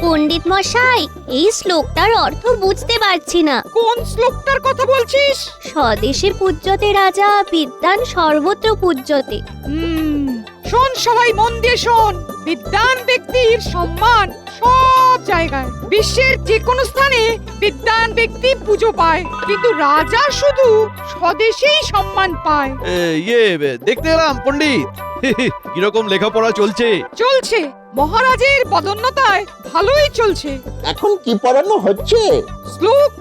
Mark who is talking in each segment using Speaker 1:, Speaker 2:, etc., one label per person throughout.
Speaker 1: পণ্ডিত মশাই, এই শ্লোকটার অর্থ বুঝতে পারছি না।
Speaker 2: কোন শ্লোকটার কথা বলছিস?
Speaker 1: স্বদেশে পূজ্যতে রাজা, বিদ্যান সর্বত্র পূজ্যতে।
Speaker 2: শোন, সবাই মন দিয়ে শোন। বিদ্বান ব্যক্তির সম্মান সব জায়গায়, বিশ্বের যে কোনো স্থানে বিদ্বান ব্যক্তি পুজো পায়, কিন্তু রাজা শুধু স্বদেশেই সম্মান পায়।
Speaker 3: দেখতে এলাম পণ্ডিত। কিরকম লেখাপড়া চলছে?
Speaker 2: চলছে, মহারাজের পদোন্নতায় ভালোই চলছে।
Speaker 4: এখন কি পড়ানো হচ্ছে?
Speaker 2: শ্লোক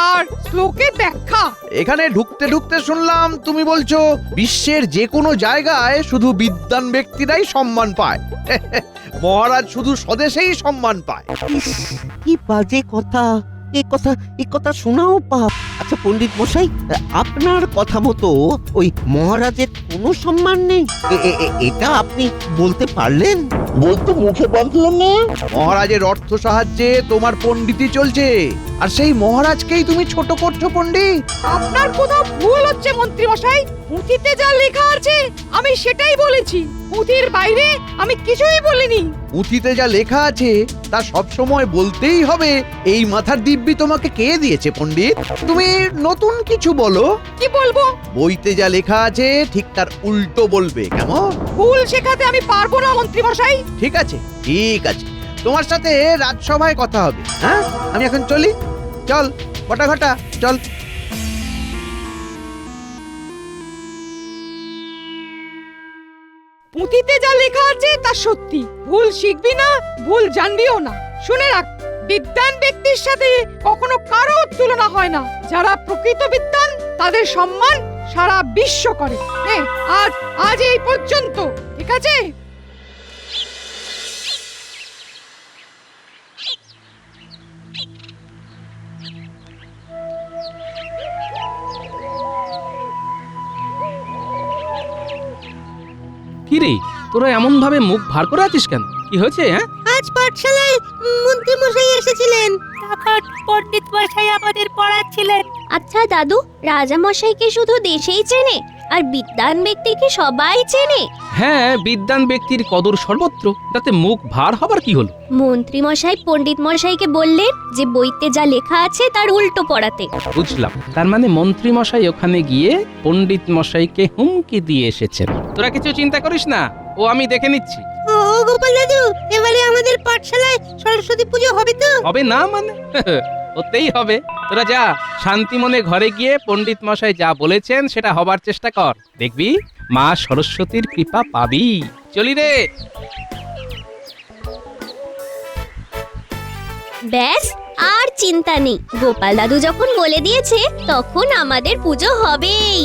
Speaker 2: আর শ্লোকের ব্যাখ্যা।
Speaker 3: এখানে ঢুকতে ঢুকতে শুনলাম তুমি বলছো বিশ্বের যে কোনো জায়গায় শুধু বিদ্বান ব্যক্তিরাই সম্মান পায়। মহারাজ শুধু স্বদেশেই সম্মান পায়।
Speaker 4: ইস, কি বাজে কথা! এই কথা শোনাও পাপ। আচ্ছা পণ্ডিত মশাই, আপনার কথা মতো ওই মহারাজের কোনো সম্মান নেই, এটা আপনি বলতে পারলেন?
Speaker 5: বলতে মুখে বাঁধলো না।
Speaker 3: মহারাজের অর্থ সাহায্যে তোমার পণ্ডিতই চলছে, আর সেই মহারাজকেই তুমি ছোট করছো পণ্ডিত।
Speaker 2: আপনার কোথাও ভুল হচ্ছে মন্ত্রী মশাই। পুঁথিতে যা লেখা আছে আমি সেটাই বলেছি, পুঁথির বাইরে আমি কিছুই বলিনি।
Speaker 3: পুঁথিতে যা লেখা আছে তা সব সময় বলতেই হবে, এই মাথার দিব্যি তোমাকে কে দিয়েছে পণ্ডিত? তুমি নতুন কিছু বলো।
Speaker 2: কি বলবো?
Speaker 3: বইতে যা লেখা আছে ঠিক তার উল্টো বলবে, কেমন?
Speaker 2: ভুল শেখাতে আমি পারবো না মন্ত্রী মশাই।
Speaker 3: ঠিক আছে, ঠিক আছে, তোমার সাথে রাজসভায় কথা হবে। হ্যাঁ, আমি এখন চলি। চল ঘটা ঘটা, চল।
Speaker 2: পুঁথিতে যা লেখা আছে তা সত্যি, ভুল শিখবি না, ভুল জানবিও না। শুনে রাখ, বিদ্বান ব্যক্তির সাথে কখনো কারো তুলনা হয় না। যারা প্রকৃত বিদ্বান তাদের সম্মান সারা বিশ্ব করে। আজ এই পর্যন্ত, ঠিক আছে?
Speaker 6: কি রে, তোরা এমন ভাবে মুখ ভার করে আছিস কেন? কি হয়েছে? হ্যাঁ,
Speaker 7: আজ পাঠশালায় মন্ত্রী মশাই এসেছিলেন, তারপর পণ্ডিত মশাই আমাদের পড়াচ্ছিলেন।
Speaker 1: আচ্ছা দাদু, রাজা মশাইকে শুধু দেশেই চেনে, আর বিদ্বান ব্যক্তিকে সবাই চেনে?
Speaker 6: হ্যাঁ, বিদ্বান ব্যক্তির কদর সর্বত্র, তাতে মুখ ভার হবার কি হলো?
Speaker 1: মন্ত্রী মশাই পণ্ডিত মশাইকে বললেন যে বইতে যা লেখা আছে তার উল্টো পড়াতে।
Speaker 6: বুঝলাম, তার মানে মন্ত্রী মশাই ওখানে গিয়ে পণ্ডিত মশাইকে হুমকি দিয়ে এসেছেন। তোরা কিছু চিন্তা করিস না, ও আমি দেখে নিচ্ছি।
Speaker 7: ও গোপাল দাদু, এবারে আমাদের পাঠশালায় সরস্বতী পুজো হবে তো?
Speaker 6: হবে না মানে? হতেই হবে। তোরা যা, শান্তি মনে ঘরে গিয়ে পণ্ডিত মশাই যা বলেছেন সেটা হবার চেষ্টা কর, দেখবি মা সরস্বতীর কৃপা পাবি। চলি রে।
Speaker 1: ব্যাস, আর চিন্তা নেই। গোপাল দাদু যখন বলে দিয়েছে তখন আমাদের পুজো হবেই।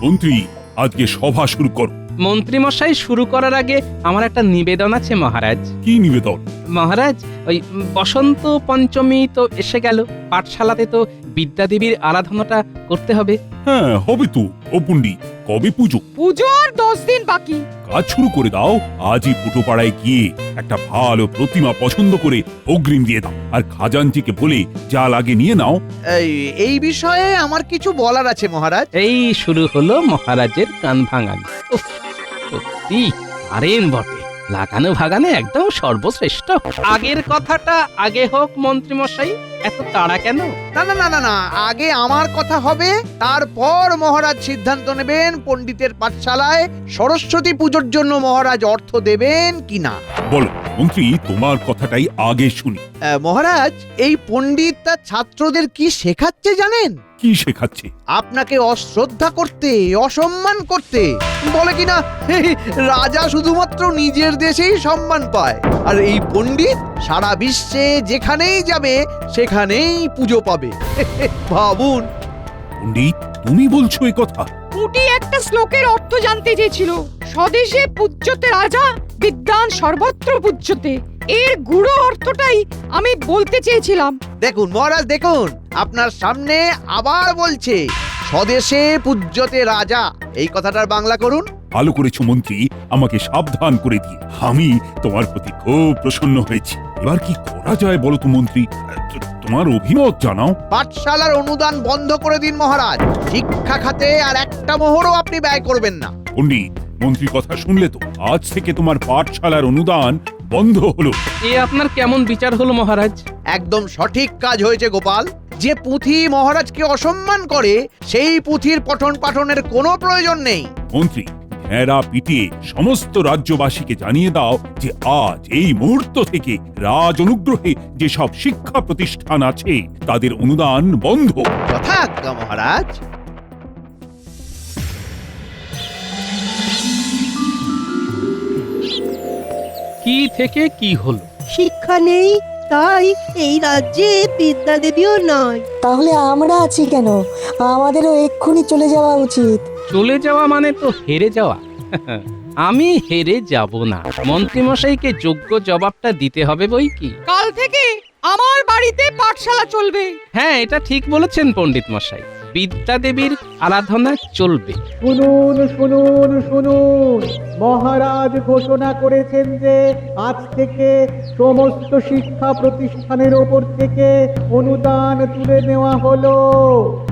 Speaker 8: মন্ত্রী, আজকে সভা শুরু কর।
Speaker 6: মন্ত্রী মশাই শুরু করার আগে আমার একটা নিবেদন আছে মহারাজ।
Speaker 8: কি নিবেদন?
Speaker 6: মহারাজ, ওই বসন্ত পঞ্চমী তো এসে গেল, পাঠশালাতে তো বিদ্যাদেবীর আরাধনাটা করতে হবে।
Speaker 8: হ্যাঁ, হবে তো। ও পণ্ডিত, কবে পুজো?
Speaker 2: পুজো আর 10 দিন বাকি।
Speaker 8: কাজ শুরু করে দাও। আজই পুটোপাড়ায় গিয়ে একটা ভালো প্রতিমা পছন্দ করে অগ্রিম দিয়ে দাও, আর খাজানজিকে বলে যা লাগে নিয়ে নাও।
Speaker 3: এই বিষয়ে আমার কিছু বলার আছে মহারাজ।
Speaker 6: এই শুরু হলো মহারাজের কান ভাঙানি। উফ, সত্যি পারেন বটে, লাগানো ভাগানে একদম সর্বশ্রেষ্ঠ। আগের কথাটা আগে হোক মন্ত্রী মশাই, এত তাড়া কেন?
Speaker 3: না না না না না, আগে আমার কথা হবে, তারপর মহারাজ সিদ্ধান্ত নেবেন পণ্ডিতের পাঠশালায় সরস্বতী পুজোর জন্য মহারাজ অর্থ দেবেন কিনা।
Speaker 8: বলো মন্ত্রী, তোমার কথাটাই আগে শুনি।
Speaker 3: মহারাজ, এই পণ্ডিত তার ছাত্রদের কি শেখাচ্ছে জানেন?
Speaker 8: কি শেখাচ্ছে?
Speaker 3: আপনাকে অশ্রদ্ধা করতে, অসম্মান করতে। বলে কিনা রাজা শুধুমাত্র নিজের দেশেই সম্মান পায়, আর এই পণ্ডিত সারা বিশ্বে যেখানেই যাবে সেখানেই পুজো পাবে। ভাবুন।
Speaker 8: পণ্ডিত, তুমি বলছো এই কথা?
Speaker 2: পুঁটি একটা শ্লোকের অর্থ জানতে চেয়েছিল। স্বদেশে পূজ্যতে রাজা, বিদ্বান সর্বত্র পূজ্যতে। এর গুড়ো অর্থটাই আমি বলতে চেয়েছিলাম।
Speaker 3: দেখুন মহারাজ, দেখুন, আপনার সামনে আবার বলছে স্বদেশে পূজ্যতে রাজা। এই কথাটার বাংলা করুন।
Speaker 8: ভালো করেছো মন্ত্রী আমাকে সাবধান করে দিয়ে। আমি তোমার প্রতি খুব প্রসন্ন হয়েছি। এবার কি করা যায় বলো তো মন্ত্রী, তোমার অভিমত জানাও।
Speaker 3: পাঠশালার অনুদান বন্ধ করে দিন মহারাজ। শিক্ষা খাতে আর একটা মোহরও আপনি ব্যয় করবেন না।
Speaker 8: পণ্ডিত, মন্ত্রী কথা শুনলে তো? আজ থেকে তোমার পাঠশালার অনুদান বন্ধ হলো।
Speaker 6: এ আপনার কেমন বিচার হলো মহারাজ?
Speaker 3: একদম সঠিক কাজ হয়েছে গোপাল। যে পুঁথি মহারাজকে অসম্মান করে সেই পুঁথির পঠন পাঠনের কোনো প্রয়োজন নেই।
Speaker 8: মন্ত্রী, ঘেরা পিটিয়ে সমস্ত রাজ্যবাসীকে জানিয়ে দাও যে আজ এই মুহূর্ত থেকে রাজ অনুগ্রহে যেসব শিক্ষা প্রতিষ্ঠান আছে তাদের অনুদান বন্ধ।
Speaker 3: যথাজ্ঞা মহারাজ।
Speaker 6: কি থেকে কি হলো?
Speaker 7: শিক্ষা নেই, তাই এই রাজ্যে বিদ্যা দেবীও নয়।
Speaker 9: তাহলে আমরা আছি কেন? আমাদেরও এক্ষুনি চলে যাওয়া উচিত।
Speaker 6: চলে যাওয়া মানে তো হেরে যাওয়া। আমি হেরে যাব না। মন্ত্রীমশাইকে যোগ্য জবাবটা দিতে হবে বই কি।
Speaker 2: কাল থেকে আমার বাড়িতে পাঠশালা চলবে।
Speaker 6: হ্যাঁ, এটা ঠিক বলেছেন পণ্ডিত মশাই। বিদ্যা দেবীর আরাধনা চলবে।
Speaker 10: শুনুন শুনুন শুনুন, মহারাজ ঘোষণা করেছেন যে আজ থেকে সমস্ত শিক্ষা প্রতিষ্ঠানের ওপর থেকে অনুদান তুলে নেওয়া হলো।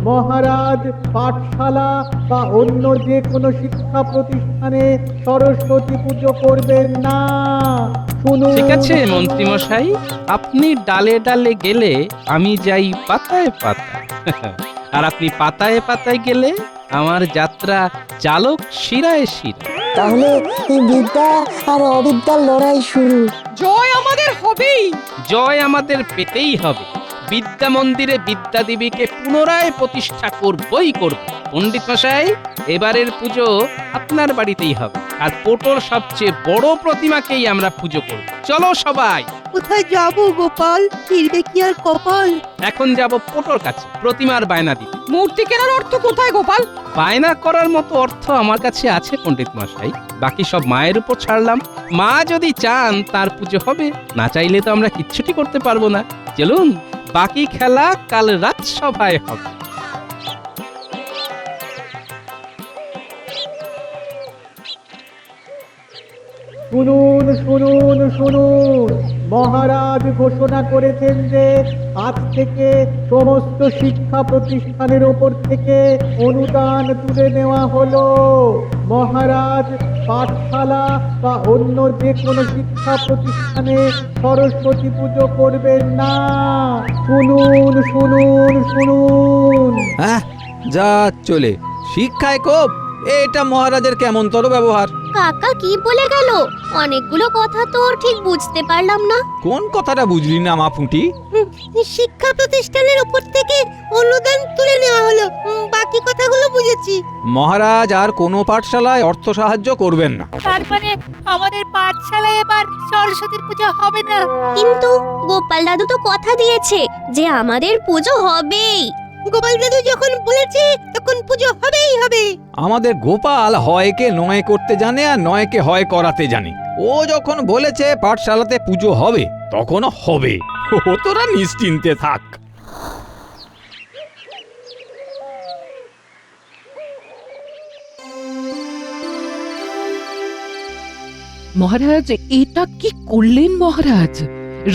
Speaker 10: মহারাজ পাঠশালা বা অন্য যে কোনো শিক্ষা প্রতিষ্ঠানে সরস্বতী পুজো করবেন না। শুনুন।
Speaker 6: ঠিক আছে মন্ত্রীমশাই, আপনি ডালে ডালে গেলে আমি যাই পাতায় পাতায়। আর আপনি পাতায় পাতায় গেলে আমার যাত্রা চালক শিরায় শিরা।
Speaker 9: তাহলে এই বিদ্যা আর অবিদ্যার লড়াই শুরু।
Speaker 2: জয় আমাদের হবেই।
Speaker 6: জয় আমাদের পেতেই হবে। বিদ্যা মন্দিরে বিদ্যা দেবীকে পুনরায় প্রতিষ্ঠা করবই করব। পণ্ডিত মশাই, এবারের পুজো আপনার বাড়িতেই হবে। আর পোটোর সবচেয়ে বড় প্রতিমাকেই আমরা পুজো করব। চলো সবাই।
Speaker 7: কোথায় যাব গোপাল? ফিরবে কি আর কপাল?
Speaker 6: এখন যাব পোটোর কাছে প্রতিমার বায়না দিতে।
Speaker 2: মূর্তি কেনার অর্থ কোথায় গোপাল?
Speaker 6: বায়না করার মতো অর্থ আমার কাছে আছে পণ্ডিত মশাই। বাকি সব মায়ের উপর ছাড়লাম। মা যদি চান তার পুজো হবে, না চাইলে তো আমরা কিচ্ছুটি করতে পারবো না। চলুন, বাকি খেলা কাল রাজসভায় হবে।
Speaker 10: শুনুন শুনুন শুনুন, মহারাজ ঘোষণা করেছেন যে আজ থেকে সমস্ত শিক্ষা প্রতিষ্ঠানের ওপর থেকে অনুদান তুলে নেওয়া হলো। মহারাজ পাঠশালা বা অন্য যে কোনো শিক্ষা প্রতিষ্ঠানে সরস্বতী পুজো করবেন না। শুনুন শুনুন শুনুন।
Speaker 11: হ্যাঁ, যা চলে শিক্ষায় কোপ, এটা মহারাজের কেমনতর ব্যবহার।
Speaker 1: কাকা কি বলে গেল? অনেকগুলো কথা তো ঠিক বুঝতে পারলাম না।
Speaker 11: কোন কথাটা বুঝলি না মা ফুটি?
Speaker 7: শিক্ষা প্রতিষ্ঠানের উপর থেকে অনুদান তুলে নেওয়া হলো, বাকি কথাগুলো বুঝেছি।
Speaker 11: মহারাজ আর কোনো পাঠশালায় অর্থ সাহায্য করবেন না।
Speaker 7: তার মানে আমাদের পাঠশালায় এবার সরস্বতীর পুজো হবে না।
Speaker 1: কিন্তু গোপাল দাদু তো কথা দিয়েছে যে আমাদের পুজো হবেই।
Speaker 7: গোপাল দাদু যখন বলেছে তখন পুজো হবেই হবে।
Speaker 11: আমাদের গোপাল হয়কে নয় করতে জানে আর নয়কে হয় করাতে জানে। ও যখন বলেছে পাঠশালাতে পুজো হবে, তখনও হবে। ও তোরা নিশ্চিন্তে থাক।
Speaker 12: মহারাজ, এটা কি করলেন মহারাজ?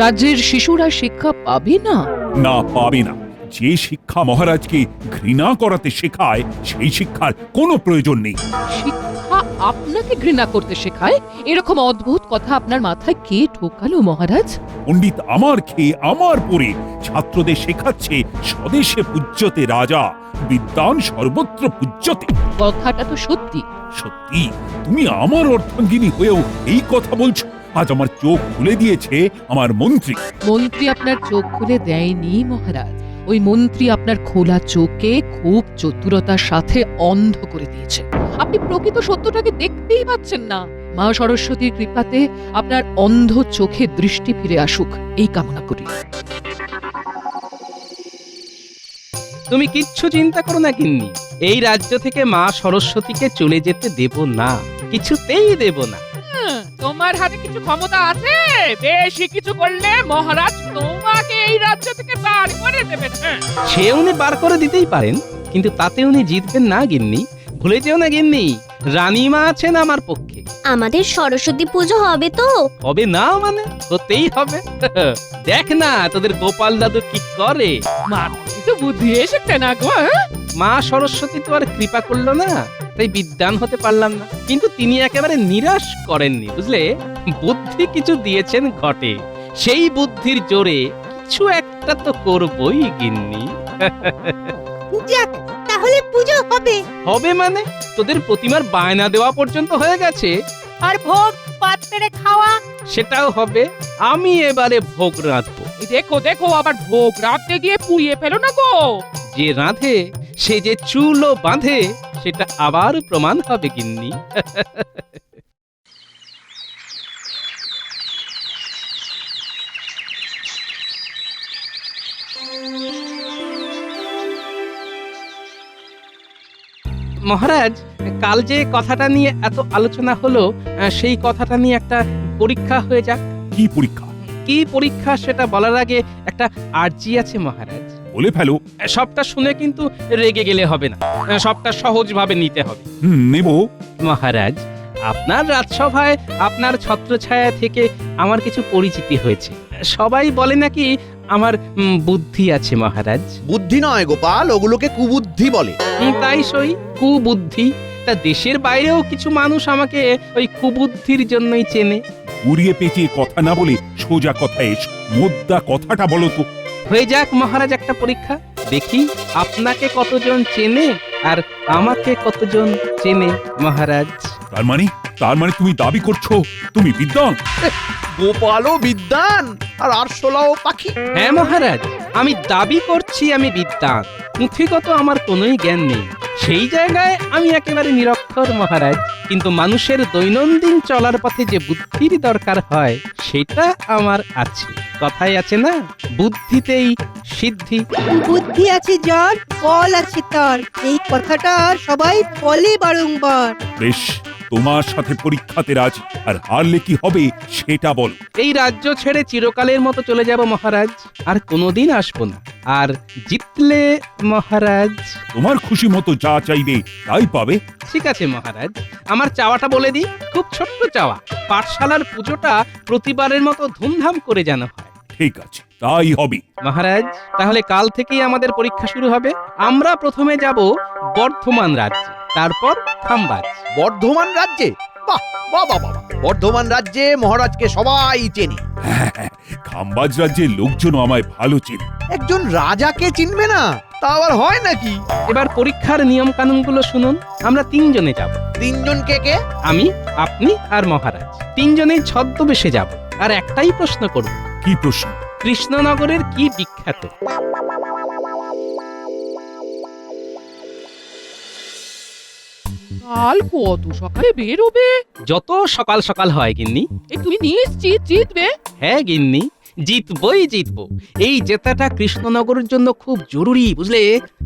Speaker 12: রাজ্যের শিশুরা শিক্ষা পাবে না?
Speaker 8: না, পাবে না। যে শিক্ষা মহারাজকে ঘৃণা করাতে শেখায় সেই শিক্ষার কোনো প্রয়োজন নেই।
Speaker 12: শিক্ষা আপনাকে ঘৃণা করতে শেখায়? এরকম অদ্ভুত কথা আপনার মাথায় কে ঢোকালো মহারাজ?
Speaker 8: পণ্ডিত আমার খেয়ে আমার পরে ছাত্রদের শেখাচ্ছে স্বদেশে পূজ্যতে রাজা, বিদ্বান সর্বত্র পূজ্যতে।
Speaker 12: কথাটা তো সত্যি।
Speaker 8: সত্যি? তুমি আমার অর্ধাঙ্গিনী হয়েও এই কথা বলছো? আজ আমার চোখ খুলে দিয়েছে আমার মন্ত্রী।
Speaker 12: মন্ত্রী আপনার চোখ খুলে দেয়নি মহারাজ। ওই মন্ত্রী আপনার খোলা চোখে খুব চতুরতার সাথে অন্ধ করে দিয়েছে। আপনি প্রকৃত সত্যটাকে দেখতেই পাচ্ছেন না। মা সরস্বতীর কৃপাতে আপনার অন্ধ চোখে দৃষ্টি ফিরে আসুক, এই কামনা করি।
Speaker 6: তুমি কিচ্ছু চিন্তা করো না গিন্নি। এই রাজ্য থেকে মা সরস্বতীকে চলে যেতে দেব না, কিছুতেই দেব না।
Speaker 12: তোমার হাতে কিছু ক্ষমতা আছে? বেশি কিছু করলে মহারাজ তোমাকে এই রাজ্য থেকে বার করে দেবেন।
Speaker 6: সে উনি বার করে দিতেই পারেন, কিন্তু তাতে উনি জিতবেন না গিন্নি। ভুলে যেও না গিন্নি, রানীমা আছেন আমার পক্ষে।
Speaker 1: আমাদের সরস্বতী পুজো হবে তো?
Speaker 6: হবে না মানে হতেই হবে। দেখ না তোদের গোপাল দাদু কি করে।
Speaker 12: মাথায় তো বুদ্ধি এসেছে না গো, হ্যাঁ?
Speaker 6: মা সরস্বতী তো আর কৃপা করলো না, তাই বিদ্বান হতে পারলাম না। কিন্তু তিনি একেবারে নিরাশ করেননি, বুঝলে। বুদ্ধি কিছু দিয়েছেন ঘটে, সেই বুদ্ধির জোরে কিছু একটা তো করবই গিন্নি।
Speaker 7: যাক, তাহলে পুজো হবে।
Speaker 6: হবে মানে তোদের প্রতিমার বায়না দেওয়া পর্যন্ত হয়ে গেছে।
Speaker 7: আর ভোগ পাত পেরে খাওয়া।
Speaker 6: সেটাও হবে। আমি এবারে ভোগ রাঁধবো।
Speaker 12: এই দেখো দেখো, আবার ভোগ রাখতে গিয়ে পুড়িয়ে ফেলো না গো।
Speaker 6: যে রাঁধে সে যে চুলও বাঁধে, সেটা আবার প্রমাণ হবে গিন্নি। মহারাজ, কাল যে কথাটা নিয়ে এত আলোচনা হলো, সেই কথাটা নিয়ে একটা পরীক্ষা হয়ে যাক।
Speaker 8: কি পরীক্ষা?
Speaker 6: কি পরীক্ষা সেটা বলার আগে একটা আর্জি আছে মহারাজ।
Speaker 8: বলে ফেলো।
Speaker 6: সবটা শুনে কিন্তু রেগে গেলে হবে না, সবটা সহজভাবে নিতে হবে।
Speaker 8: নেব।
Speaker 6: মহারাজ, আপনার রাজসভায় আপনার ছত্রছায়া থেকে আমার কিছু পরিচিতি হয়েছে। সবাই বলে নাকি আমার বুদ্ধি আছে মহারাজ।
Speaker 3: বুদ্ধি নয় গোপাল, ওগুলোকে কুবুদ্ধি বলে।
Speaker 6: তাই সই, কুবুদ্ধি। তা দেশের বাইরেও কিছু মানুষ আমাকে ওই কুবুদ্ধির জন্যই চেনে।
Speaker 8: ঘুরিয়ে পেঁচিয়ে কথা না বলে সোজা কথা এসো। মোদ্দা কথাটা বলো তো।
Speaker 6: হয়ে যাক মহারাজ একটা পরীক্ষা, দেখি আপনাকে কতজন চেনে আর আমাকে কতজন চেনে মহারাজ।
Speaker 8: তার মানে তুমি দাবি করছো তুমি বিদ্বান?
Speaker 3: গোপালও বিদ্বান আর আরশোলাও পাখি।
Speaker 6: হ্যাঁ মহারাজ, আমি দাবি করছি আমি বিদ্বান, পুঁথিগত আমার কোনোই জ্ঞান নেই। সেই জায়গায় আমি একেবারে নিরক্ষর মহারাজ, কিন্তু মানুষের দৈনন্দিন চলার পথে যে বুদ্ধির দরকার হয় সেটা আমার আছে। কথাই আছে না, বুদ্ধিতেই সিদ্ধি।
Speaker 7: বুদ্ধি আছে যার, বল আছে তার। এই কথাটা সবাই বলে বারংবার।
Speaker 8: বেশ, তোমার সাথে পরীক্ষাতে রাজি। আর হারলে কি হবে সেটা বল।
Speaker 6: এই রাজ্য ছেড়ে চিরকালের মতো চলে যাব মহারাজ, আর কোনোদিন আসবো না। আর জিতলে মহারাজ?
Speaker 8: তোমার খুশি মতো যা চাইবে তাই পাবে।
Speaker 6: ঠিক আছে মহারাজ, আমার চাওয়াটা বলে দিই, খুব ছোট্ট চাওয়া। পাঠশালার পুজোটা প্রতিবারের মতো ধুমধাম করে যেন হয়।
Speaker 8: ঠিক আছে, তাই হবে
Speaker 6: মহারাজ। তাহলে কাল থেকেই আমাদের পরীক্ষা শুরু হবে। আমরা প্রথমে যাব বর্ধমান রাজ্যে, তারপর খাম্বাজ।
Speaker 3: বর্ধমান রাজ্যে? বাহ বাহ বাহ বাহ! বর্ধমান রাজ্যে মহারাজকে সবাই চেনে।
Speaker 8: খাম্বাজ রাজ্যের লোকজনও আমায় ভালো চেনে।
Speaker 3: একজন রাজাকে চিনবে না, তা আবার হয় নাকি?
Speaker 6: এবার পরীক্ষার নিয়ম কানুনগুলো শুনুন। আমরা তিনজনে যাব।
Speaker 3: তিনজন কে কে?
Speaker 6: আমি, আপনি আর মহারাজ। তিনজনেই ছদ্মবেশে যাব, আর একটাই প্রশ্ন করব।
Speaker 8: কি প্রশ্ন?
Speaker 6: কৃষ্ণনগরের কি বিখ্যাত?
Speaker 12: কাল কত সকালে বেরোবে?
Speaker 6: যত সকাল সকাল হয় গিন্নি।
Speaker 12: এই তুমি নিশ্চিত জিতবে?
Speaker 6: হ্যাঁ গিন্নি, জিতবই জিতবো। এই জেতাটা কৃষ্ণনগরের জন্য খুব জরুরি, বুঝলে।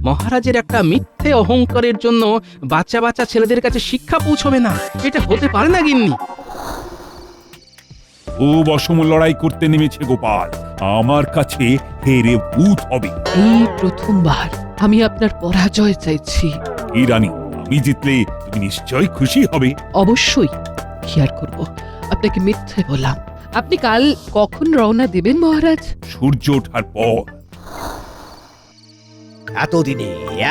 Speaker 6: মহারাজের একটা মিথ্যে অহংকারের জন্য বাচ্চা বাচ্চা ছেলেদের কাছে শিক্ষা পৌঁছবে না, এটা হতে পারে না গিন্নি।
Speaker 8: খুব অসম লড়াই করতে নেমেছে গোপাল, আমার কাছে হেরে ভূত হবে।
Speaker 12: এই প্রথমবার আমি আপনার পরাজয় চাইছি।
Speaker 8: এই রানী, আমি জিতলে তুমি নিশ্চয়ই খুশি হবে।
Speaker 12: অবশ্যই। কি আর করব, আপনাকে মিথ্যে বললাম। আপনি কাল কখন রওনা দেবেন মহারাজ?
Speaker 8: সূর্য ওঠার পর।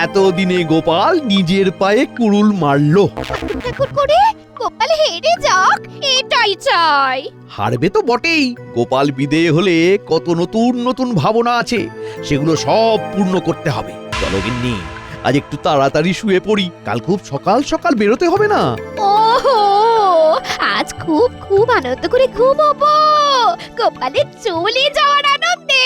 Speaker 3: এতদিনে গোপাল নিজের পায়ে কুড়ুল মারলো।
Speaker 1: করে গোপাল হেরে যাক, এটাই চাই।
Speaker 3: হারবে তো বটেই। গোপাল বিদেয় হলে কত নতুন নতুন ভাবনা আছে, সেগুলো সব পূর্ণ করতে হবে। চলো গিন্নি, আজ একটু তাড়াতাড়ি শুয়ে পড়ি, কাল খুব সকাল সকাল বেরোতে হবে না?
Speaker 1: ওহো, আজ খুব খুব আনন্দ করে ঘুমোবো, গোপালের চলে যাওয়ার আনন্দে।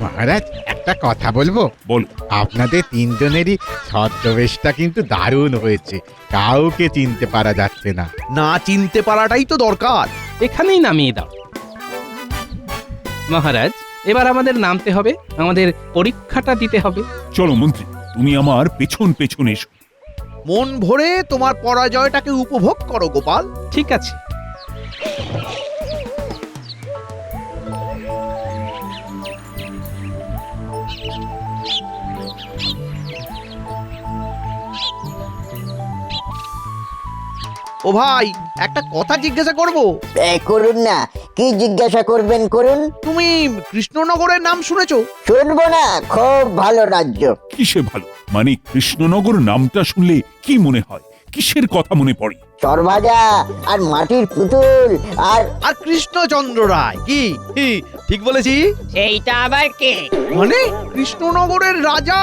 Speaker 13: মহারাজ, একটা কথা বলবো?
Speaker 8: বল।
Speaker 13: আপনাদের তিনজনেরই ছদ্মবেশটা কিন্তু দারুণ হয়েছে, কাউকে চিনতে পারা যাচ্ছে না।
Speaker 3: না চিনতে পারাটাই তো দরকার।
Speaker 6: এখানেই নামিয়ে দাও মহারাজ। এবার আমাদের নামতে হবে, আমাদের পরীক্ষাটা দিতে হবে।
Speaker 8: চলো মন্ত্রী, তুমি আমার পেছন পেছন এসো।
Speaker 3: মন ভরে তোমার পরাজয়টাকে উপভোগ করো গোপাল।
Speaker 6: ঠিক আছে।
Speaker 3: ও ভাই, একটা কথা জিজ্ঞাসা করব।
Speaker 5: করুন না, কি জিজ্ঞাসা করবেন করুন।
Speaker 3: তুমি কৃষ্ণনগরের নাম শুনেছো?
Speaker 5: শুনবো না, খুব ভালো রাজ্য।
Speaker 8: কিসে ভালো? মানে কৃষ্ণনগর নামটা শুনলে কি মনে হয়? কিসের কথা মনে পড়ে?
Speaker 5: সরভাজা আর মাটির পুতুল আর
Speaker 3: আর কৃষ্ণচন্দ্র রায়। কি ঠিক বলেছি?
Speaker 7: সেইটা আবার কে?
Speaker 3: মানে কৃষ্ণনগরের রাজা।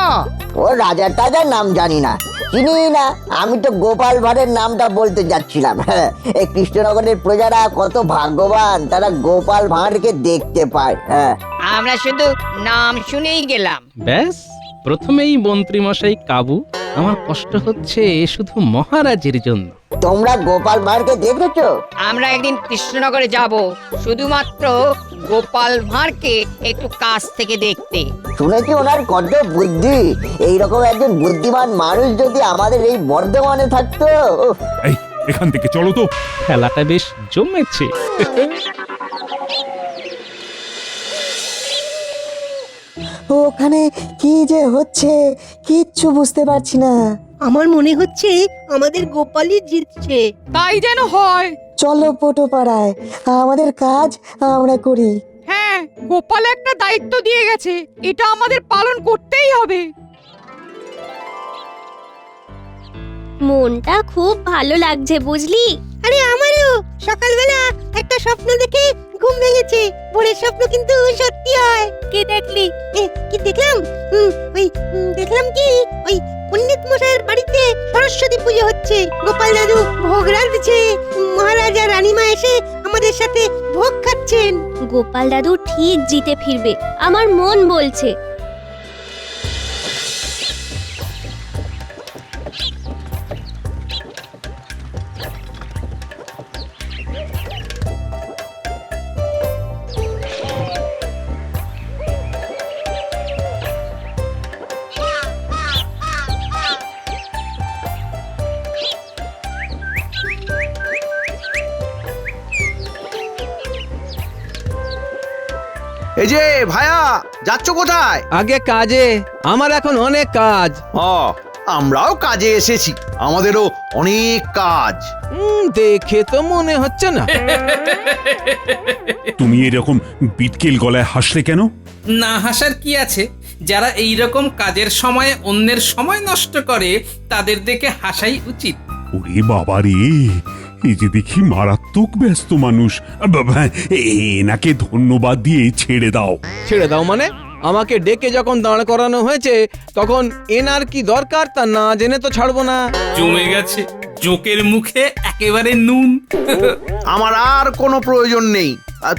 Speaker 5: ও রাজা টাজার নাম জানি না, চিনি না। আমি তো গোপাল ভাঁড়ের নামটা বলতে যাচ্ছিলাম। হ্যাঁ, এই কৃষ্ণনগরের প্রজারা কত ভাগ্যবান, তারা গোপাল ভাঁড়কে দেখতে পায়। হ্যাঁ,
Speaker 7: আমরা শুধু নাম শুনেই গেলাম।
Speaker 6: ব্যাস, প্রথমেই মন্ত্রী মশাই কাবু। আমার কষ্ট হচ্ছে শুধু মহারাজের জন্য।
Speaker 5: তোমরা গোপাল ভাঁড়কে দেখেছো?
Speaker 7: আমরা একদিন কৃষ্ণনগরে যাব শুধুমাত্র গোপাল ভাঁড়কে একটু কাছ থেকে দেখতে।
Speaker 5: শুনেছি ওনার কত বুদ্ধি। এইরকম একজন বুদ্ধিমান মানুষ যদি আমাদের এই বর্ধমানে থাকতো। উফ।
Speaker 8: এই, এখান থেকে চলো তো।
Speaker 6: খেলাটা বেশ জমেছে।
Speaker 9: ওখানে কি যে হচ্ছে কিচ্ছু বুঝতে পারছি না।
Speaker 7: আমার মনে হচ্ছে আমাদের গোপালই জিতছে।
Speaker 2: তাই যেন হয়।
Speaker 9: চলো পোটো পাড়ায়, আমাদের কাজ আমরা করি।
Speaker 2: হ্যাঁ, গোপাল একটা দায়িত্ব দিয়ে গেছে, এটা আমাদের পালন করতেই হবে।
Speaker 1: মনটা খুব ভালো লাগছে বুঝলি।
Speaker 7: আরে আমারও সকালবেলা একটা স্বপ্ন দেখে ঘুম ভেঙেছে। ভোরের স্বপ্ন কিন্তু সত্যি হয়। কি দেখলি? কি দেখলাম? দেখলাম কি ওই পণ্ডিত মশাইয়ের বাড়িতে সরস্বতী পুজো হচ্ছে। গোপাল দাদু ভোগ রাঁধছে, মহারাজা রানীমা এসে আমাদের সাথে ভোগ খাচ্ছেন।
Speaker 1: গোপাল দাদু ঠিক জিতে ফিরবে, আমার মন বলছে।
Speaker 3: এই যে ভায়া, যাচ্ছ কোথায়?
Speaker 11: আগে কাজে, আমার এখন অনেক কাজ।
Speaker 3: আমরাও কাজে এসেছি, আমাদেরও অনেক কাজ।
Speaker 11: দেখে তো মনে হচ্ছে না।
Speaker 8: তুমি এরকম বিটকেল গলায় হাসলে কেন?
Speaker 6: না হাসার কি আছে? যারা এই রকম কাজের সময় অন্যের সময় নষ্ট করে তাদের দেখে হাসাই উচিত।
Speaker 8: ওরে বাবা রে, এই যে দেখি মারাত্মক ব্যস্ত মানুষ। এনাকে ধন্যবাদ দিয়ে ছেড়ে দাও।
Speaker 11: ছেড়ে দাও মানে? আমাকে ডেকে যখন দাঁড় করানো হয়েছে তখন এনার কি দরকার তা না জেনে তো ছাড়বো না।
Speaker 6: জমে গেছে জোকের মুখে একেবারে নুন।
Speaker 3: আমার আর কোনো প্রয়োজন নেই,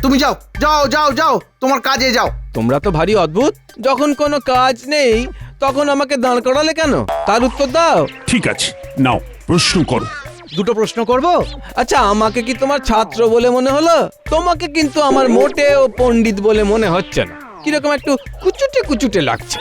Speaker 3: তুমি যাও যাও যাও যাও, তোমার কাজে যাও।
Speaker 11: তোমরা তো ভারী অদ্ভুত, যখন কোনো কাজ নেই তখন আমাকে দাঁড় করালে কেন তার উত্তর দাও।
Speaker 8: ঠিক আছে, নাও প্রশ্ন করো।
Speaker 3: দুটো প্রশ্ন করব?
Speaker 11: আচ্ছা, আমাকে কি তোমার ছাত্র বলে মনে হলো? তোমাকে কিন্তু আমার মোটেও পণ্ডিত বলে মনে হচ্ছে না, কিরকম একটু কুচুটে কুচুটে লাগছে।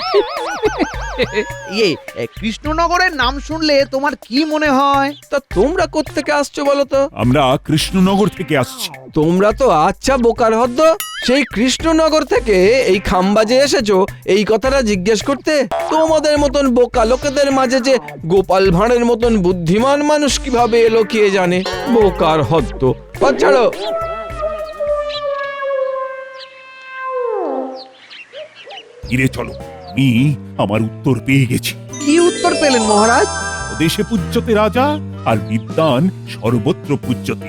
Speaker 3: কৃষ্ণনগরের নাম শুনলে তোমার কি মনে হয়?
Speaker 11: তা তোমরা কোত্থেকে আসছো বলো তো?
Speaker 8: আমরা কৃষ্ণনগর থেকে আসছি।
Speaker 11: তোমরা তো আচ্ছা বোকার হদ্দ, সেই কৃষ্ণনগর থেকে এই খাম্বাজে এসেছো এই কথাটা জিজ্ঞেস করতে? তোমাদের মতন বোকা লোকেদের মাঝে যে গোপাল ভাঁড়ের মতন বুদ্ধিমান মানুষ কিভাবে এলো কে জানে। বোকার হদ্দ। ছাড়ো।
Speaker 8: ফিরে চলো, আমি আমার উত্তর পেয়ে গেছি।
Speaker 3: কি উত্তর পেলেন মহারাজ?
Speaker 8: দেশে পূজ্যতে রাজা আর বিদ্বান সর্বত্র পূজ্যতে।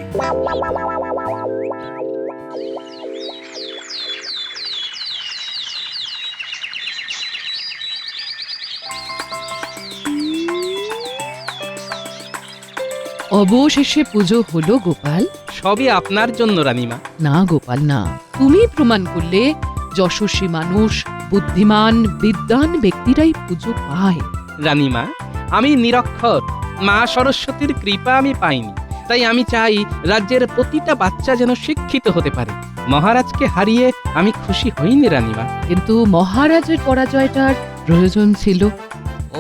Speaker 12: অবশেষে পুজো হলো গোপাল।
Speaker 6: সবই আপনার জন্য রানীমা।
Speaker 12: না গোপাল না, তুমি প্রমাণ করলে যশস্বী মানুষ, বুদ্ধিমান বিদ্বান ব্যক্তিরাই পুজো পায়।
Speaker 6: রানীমা, আমি নিরক্ষর, মা সরস্বতীর কৃপা আমি পাইনি, তাই আমি চাই রাজ্যের প্রতিটা বাচ্চা যেন শিক্ষিত হতে পারে। মহারাজকে হারিয়ে আমি খুশি হইনি রানীমা।
Speaker 12: কিন্তু মহারাজের পরাজয়টার প্রয়োজন ছিল।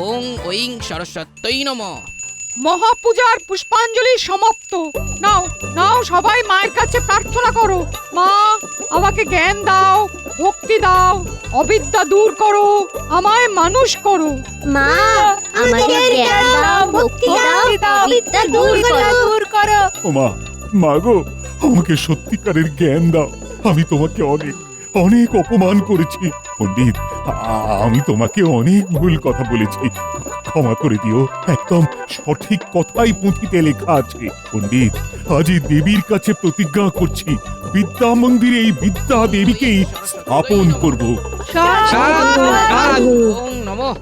Speaker 7: ওং ওইং সরস্বত্যই নমঃ।
Speaker 2: মহাপূজার পুষ্পাঞ্জলি সমাপ্ত। নাও নাও, সবাই মায়ের কাছে প্রার্থনা করো। মা, আমাকে জ্ঞান দাও, ভক্তি দাও, অবিদ্যা দূর করো, আমায় মানুষ করো।
Speaker 1: মা, আমাকে জ্ঞান দাও, ভক্তি দাও, বিদ্যা দূর করো।
Speaker 8: ও মা, মা গো, আমাকে সত্যিকারের জ্ঞান দাও। আমি তোমাকে অনেক অনেক অপমান করেছি পণ্ডিত। আমি তোমাকে অনেক ভুল কথা বলেছি, ক্ষমা করে দিও। একদম সঠিক কথাই পুঁথিতে লেখা আছে পণ্ডিত। আজ এই দেবীর কাছে প্রতিজ্ঞা করছি, বিদ্যা মন্দিরে এই বিদ্যা দেবীকেই স্থাপন করব।
Speaker 2: সাধু,
Speaker 6: সাধু, সাধু। ওং নমঃ